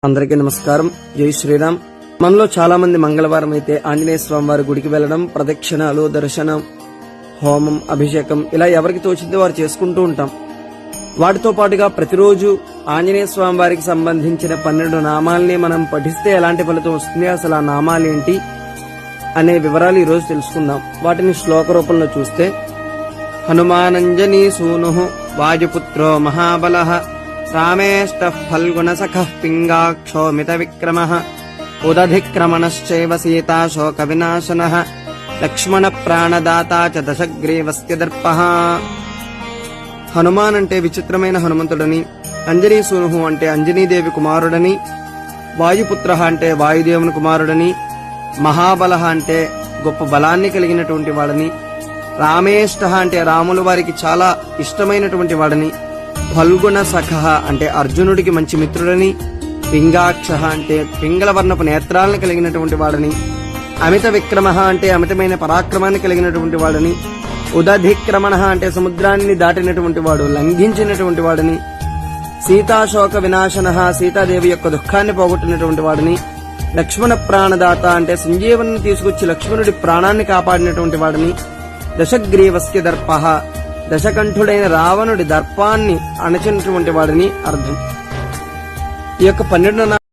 అందరికీ నమస్కారం. జై శ్రీరామ్. మనలో చాలా మంది మంగళవారం అయితే ఆంజనేయ స్వామి వారి గుడికి వెళ్లడం, ప్రదక్షిణాలు, దర్శనం, హోమం, అభిషేకం ఇలా ఎవరికి తోచిందో వారు చేసుకుంటూ ఉంటాం. వాటితో పాటుగా ప్రతిరోజు ఆంజనేయ స్వామి వారికి సంబంధించిన 12 నామాల్ని మనం పఠిస్తే ఎలాంటి ఫలితం వస్తుంది, అసలు ఆ నామాలేంటి అనే వివరాలు ఈ రోజు తెలుసుకుందాం. వాటిని శ్లోక రూపంలో చూస్తే, హనుమానంజనీ సూను వాయుపుత్రో మహాబలః రామేష్టః ఫల్గుణసఖః పింగాక్షోమిత విక్రమః ఉదధిక్రమణశ్చైవ సీతా శోక వినాశనః లక్ష్మణ ప్రాణదాతా చ దశగ్రీవస్య దర్పః. హనుమాన్ అంటే విచిత్రమైన హనుమంతుడని, అంజనీ సూను అంటే అంజనీదేవి కుమారుడని, వాయుపుత్ర అంటే వాయుదేవుని కుమారుడని, మహాబల అంటే గొప్ప బలాన్ని కలిగినటువంటి వాడని, రామేష్ట అంటే రాముల వారికి చాలా ఇష్టమైనటువంటి వాడని, ఫల్గుణ సఖ అంటే అర్జునుడికి మంచి మిత్రుడని, పింగాక్ష అంటే పింగళ వర్ణపు నేత్రాలను కలిగినటువంటి వాడని, అమిత విక్రమ అంటే అమితమైన పరాక్రమాన్ని కలిగినటువంటి వాడని, ఉదధిక్రమణ అంటే సముద్రాన్ని దాటినటువంటి వాడు, లంఘించినటువంటి వాడని, సీతాశోక వినాశన సీతాదేవి యొక్క దుఃఖాన్ని పోగొట్టినటువంటి వాడని, లక్ష్మణ ప్రాణదాత అంటే సంజీవన్ని తీసుకొచ్చి లక్ష్మణుడి ప్రాణాన్ని కాపాడినటువంటి వాడని, దశగ్రీవస్య దర్ప దశకంఠుడైన రావణుడి దర్పాన్ని అణచినటువంటి వాడని అర్థం. ఈ యొక్క 12